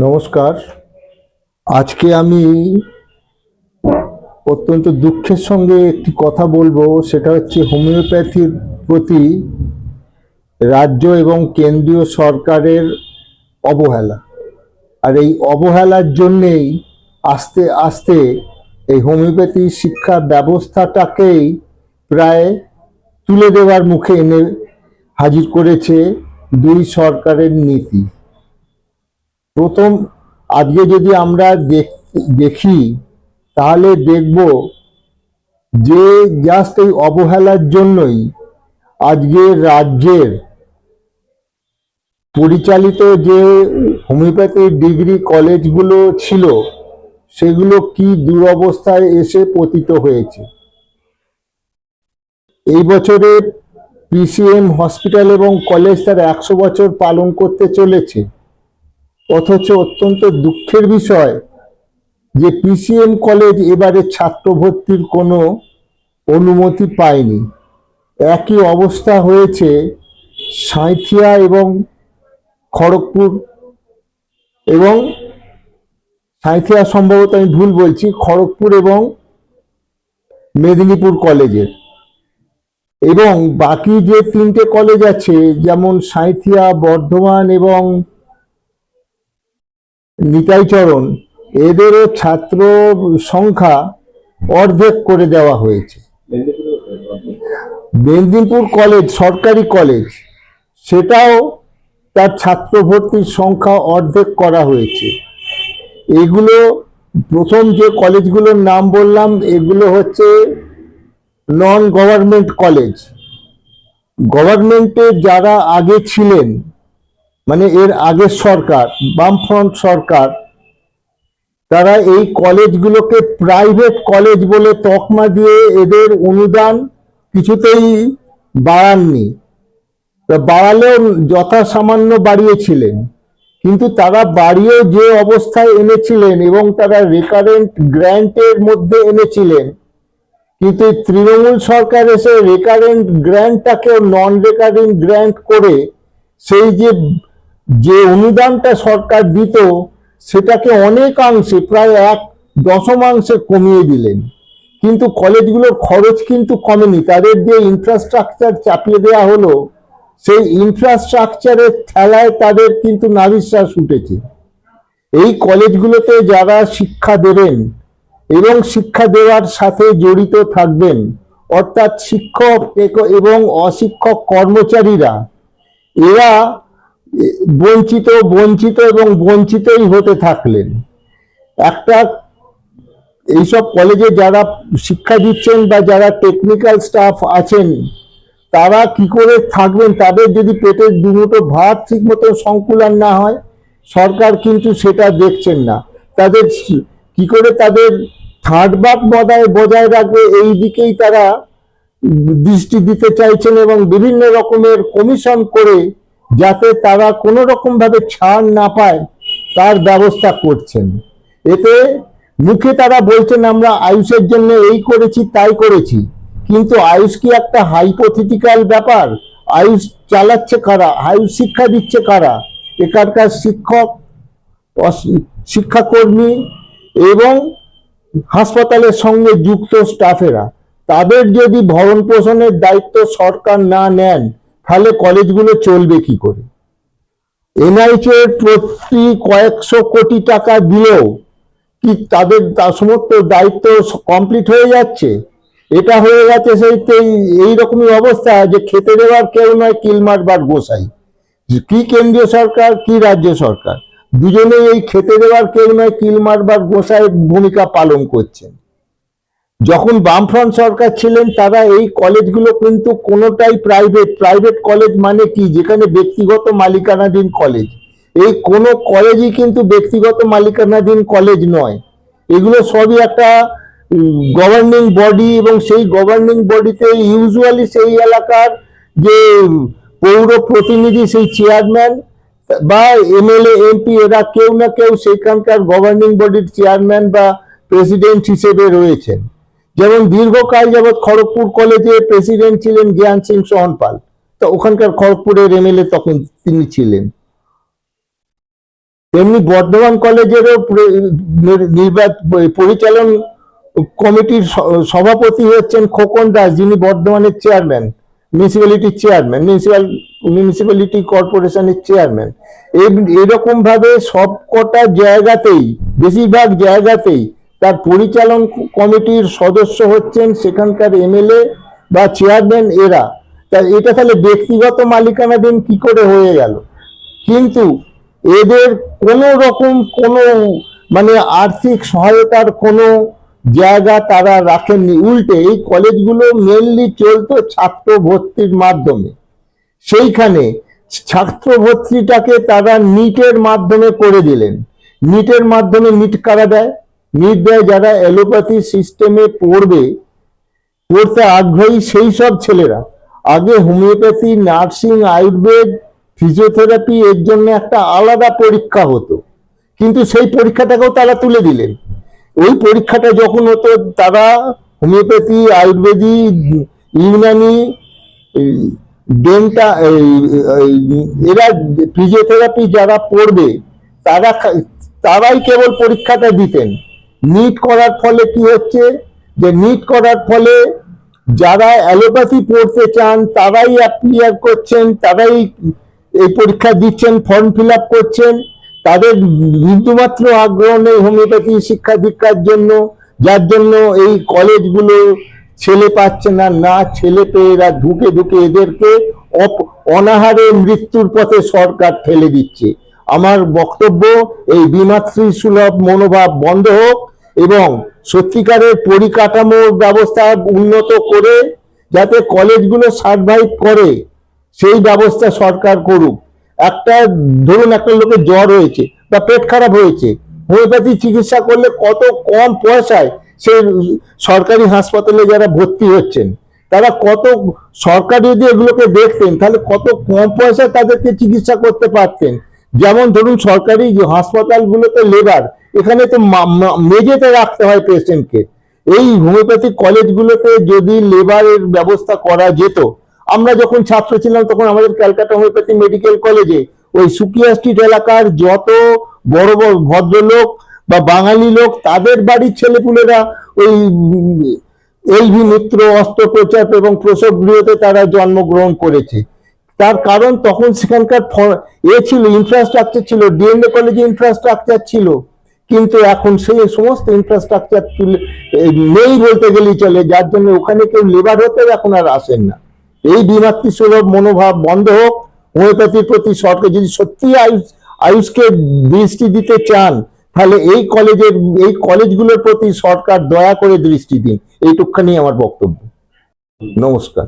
নমস্কার। আজকে আমি অত্যন্ত দুঃখের সঙ্গে একটি কথা বলবো, সেটা হচ্ছে হোমিওপ্যাথির প্রতি রাজ্য এবং কেন্দ্রীয় সরকারের অবহেলা। আর এই অবহেলার জন্যেই আস্তে আস্তে এই হোমিওপ্যাথি শিক্ষা ব্যবস্থাটাকেই প্রায় তুলে দেওয়ার মুখে এনে হাজির করেছে দুই সরকারের নীতি। প্রথম, আজকে যদি আমরা দেখি তাহলে দেখব যে জাস্ট এই অবহেলার জন্যই আজকে রাজ্যের পরিচালিত যে হোমিওপ্যাথি ডিগ্রি কলেজগুলো ছিল সেগুলো কি দুরবস্থায় এসে পতিত হয়েছে। এই বছরে পিসিএম হসপিটাল এবং কলেজ তার 100 বছর পালন করতে চলেছে, অথচ অত্যন্ত দুঃখের বিষয় যে পিসিএম কলেজ এবারে ছাত্র ভর্তির কোনো অনুমতি পায়নি। একই অবস্থা হয়েছে সাঁইথিয়া এবং খড়গপুর, এবং সাঁইথিয়া সম্ভবত আমি ভুল বলছি, খড়গপুর এবং মেদিনীপুর কলেজের। এবং বাকি যে 3টে কলেজ আছে, যেমন সাঁইথিয়া, বর্ধমান এবং নিতাইচরণ, এদেরও ছাত্র সংখ্যা অর্ধেক করে দেওয়া হয়েছে। মেদিনীপুর কলেজ সরকারি কলেজ, সেটাও তার ছাত্র ভর্তির সংখ্যা অর্ধেক করা হয়েছে। এগুলো প্রথম যে কলেজগুলোর নাম বললাম, এগুলো হচ্ছে নন গভর্নমেন্ট কলেজ। গভর্নমেন্টে যারা আগে ছিলেন, মানে এর আগের সরকার, বামফ্রন্ট সরকার, তারা এই কলেজগুলোকে প্রাইভেট কলেজ বলে তকমা দিয়ে এদের অনুদান কিছুতেই বাড়াননি। বাড়ালেও যথাসামান্য বাড়িয়েছিলেন, কিন্তু তারা বাড়িয়েও যে অবস্থায় এনেছিলেন এবং তারা রেকারেন্ট গ্র্যান্টের মধ্যে এনেছিলেন, কিন্তু তৃণমূল সরকার এসে রেকারেন্ট গ্র্যান্টটাকেও নন রেকারিং গ্র্যান্ট করে সেই যে অনুদানটা সরকার দিত সেটাকে অনেকাংশে, প্রায় 1/10 কমিয়ে দিলেন। কিন্তু কলেজগুলোর খরচ কিন্তু কমেনি। তাদের যে ইনফ্রাস্ট্রাকচার চাপিয়ে দেওয়া হলো, সেই ইনফ্রাস্ট্রাকচারের ঠেলায় তাদের কিন্তু নাভিশ্বাস উঠেছে। এই কলেজগুলোতে যারা শিক্ষা দেবেন এবং শিক্ষা দেওয়ার সাথে জড়িত থাকবেন, অর্থাৎ শিক্ষক এবং অশিক্ষক কর্মচারীরা, এরা বঞ্চিত এবং বঞ্চিতই হতে থাকলেন। একটা এইসব কলেজে যারা শিক্ষা দিচ্ছেন বা যারা টেকনিক্যাল স্টাফ আছেন, তারা কি করে থাকবেন? তাদের যদি পেটের দুমুঠো ভাত ঠিক মতো সংকুলান না হয়, সরকার কিন্তু সেটা দেখছেন না। তাদের কি করে তাদের থার্ড বাক বজায় রাখবে, এই দিকেই তারা দৃষ্টি দিতে চাইছেন এবং বিভিন্ন রকমের কমিশন করে যাতে তারা কোনো রকম ভাবে ছাড় না পায় তার ব্যবস্থা করছেন। এতে মুখে তারা বলছেন আমরা আয়ুষের জন্য এই করেছি তাই করেছি, কিন্তু আয়ুষ কি একটা হাইপোথেটিক্যাল ব্যাপার? আয়ুষ চালাচ্ছে কারা? আয়ুষ শিক্ষা দিচ্ছে কারা? এখানকার শিক্ষক, শিক্ষাকর্মী এবং হাসপাতালের সঙ্গে যুক্ত স্টাফেরা। তাদের যদি ভরণ পোষণের দায়িত্ব সরকার না নেন, তাহলে কলেজগুলো চলবে কি করে? এনআইএইচ প্রতি কয়েকশো কোটি টাকা দিলেও কি তাদের সমস্ত দায়িত্ব কমপ্লিট হয়ে যাচ্ছে? এটা হয়ে গেছে সেই এইরকমই অবস্থা যে খেতে দেওয়ার কেউ নয়, কিল মারবার গোসাই। কি কেন্দ্রীয় সরকার কি রাজ্য সরকার, দুজনেই এই খেতে দেওয়ার কেউ নয়, কিল মারবার গোসাইয়ের ভূমিকা পালন করছেন। যখন বামফ্রন্ট সরকার ছিলেন, তারা এই কলেজগুলো কিন্তু কোনোটাই প্রাইভেট কলেজ মানে কি, যেখানে ব্যক্তিগত মালিকানাধীন কলেজ। এই কোনো কলেজই কিন্তু ব্যক্তিগত মালিকানাধীন কলেজ নয়। এগুলো সবই একটা গভর্নিং বডি, এবং সেই গভর্নিং বডিতে ইউজুয়ালি সেই এলাকার যে পৌর প্রতিনিধি, সেই চেয়ারম্যান বা এমএলএ এমপি, এরা কেউ না কেউ সেখানকার গভর্নিং বডির চেয়ারম্যান বা প্রেসিডেন্ট হিসেবে রয়েছেন। যেমন দীর্ঘকাল যাবৎ খড়গপুর কলেজে প্রেসিডেন্ট ছিলেন জ্ঞান সিং সোহনপাল, তো ওখানকার খড়গপুরের এমএলএ তখন তিনি ছিলেন। তেমনি বর্ধমান কলেজেরও পরিচালন কমিটির সভাপতি হচ্ছেন খোকন দাস, যিনি বর্ধমানের চেয়ারম্যান, মিউনিসিপ্যালিটি কর্পোরেশনের চেয়ারম্যান। এরকম ভাবে সবকটা জায়গাতেই, বেশিরভাগ জায়গাতেই তার পরিচালন কমিটির সদস্য হচ্ছেন সেখানকার এমএলএ বা চেয়ারম্যান এরা। তা এটা তাহলে ব্যক্তিগত মালিকানাধীন কি করে হয়ে গেল? কিন্তু এদের কোনো রকম কোনো মানে আর্থিক সহায়তার কোনো জায়গা তারা রাখেননি। উল্টে এই কলেজগুলো মেনলি চলতো ছাত্র ভর্তির মাধ্যমে। সেইখানে ছাত্র ভর্তিটাকে তারা নিটের মাধ্যমে করে দিলেন। নিটের মাধ্যমে নিট কারা দেয়? নিট দেয় যারা অ্যালোপ্যাথি সিস্টেমে পড়তে আগ্রহী সেই সব ছেলেরা। আগে হোমিওপ্যাথি, নার্সিং, আয়ুর্বেদ, ফিজিওথেরাপি এর জন্য একটা আলাদা পরীক্ষা হতো, কিন্তু সেই পরীক্ষাটাকেও তারা তুলে দিলেন। ওই পরীক্ষাটা যখন হতো, তারা হোমিওপ্যাথি, আয়ুর্বেদিক, ইউনানি, এরা ফিজিওথেরাপি যারা পড়বে তারাই কেবল পরীক্ষাটা দিতেন। নিট করার ফলে কি হচ্ছে, যে নিট করার ফলে যারা অ্যালোপ্যাথি পড়তে চান তারাই অ্যাপ্লিয়ার করছেন, তারাই এই পরীক্ষা দিচ্ছেন, ফর্ম ফিল আপ করছেন। তাদের বিন্দুমাত্র আগ্রহ নেই হোমিওপ্যাথি শিক্ষা দীক্ষার জন্য, যার জন্য এই কলেজগুলো ছেলে পাচ্ছে না। না ছেলে পেয়ে এরা ঢুকে এদেরকে অনাহারে মৃত্যুর পথে সরকার ঠেলে দিচ্ছে। আমার বক্তব্য, এই বিমাতৃ সুলভ মনোভাব বন্ধ হোক এবং সত্যিকারের পরিকাঠামোর ব্যবস্থা উন্নত করে যাতে কলেজগুলো সার্ভাইভ করে সেই ব্যবস্থা সরকার করুক। ধরুন একটা লোকের জ্বর হয়েছে বা পেট খারাপ হয়েছে, হোমিওপ্যাথি চিকিৎসা করলে কত কম পয়সায় সে সরকারি হাসপাতালে যারা ভর্তি হচ্ছেন তারা সরকার যদি এগুলোকে দেখতেন তাহলে কত কম পয়সায় তাদেরকে চিকিৎসা করতে পারতেন। যেমন ধরুন সরকারি হাসপাতালগুলোতে লেবার, এখানে তো মেঝেতে রাখতে হয় পেশেন্টকে। এই হোমিওপ্যাথিক কলেজগুলোতে যদি লেবারের ব্যবস্থা করা যেত। আমরা যখন ছাত্র ছিলাম তখন আমাদের ক্যালকাটা হোমিওপ্যাথি মেডিকেল কলেজে ওই সুকিয়া স্ট্রিট এলাকার যত বড় বড় ভদ্রলোক বা বাঙালি লোক, তাদের বাড়ির ছেলেপুলেরা ওই এলভি মিত্র অস্ত্রোপচার এবং প্রসব গৃহতে তারা জন্মগ্রহণ করেছে। তার কারণ তখন সেখানকার ছিল, ইনফ্রাস্ট্রাকচার ছিল, ডিএনএ কলেজে ইনফ্রাস্ট্রাকচার ছিল, কিন্তু এখন সেই সমস্ত ইনফ্রাস্ট্রাকচার নেই বলতে গেলেই চলে, যার জন্য ওখানে কেউ লেবার হতে এখন আর আসেন না। এই বিমাতৃ সুলভ মনোভাব বন্ধ হোক। হোমিওপ্যাথির প্রতি সরকার যদি সত্যি আয়ুষকে দৃষ্টি দিতে চান তাহলে এই কলেজগুলোর প্রতি সরকার দয়া করে দৃষ্টি দিন। এইটুকখানি আমার বক্তব্য। নমস্কার।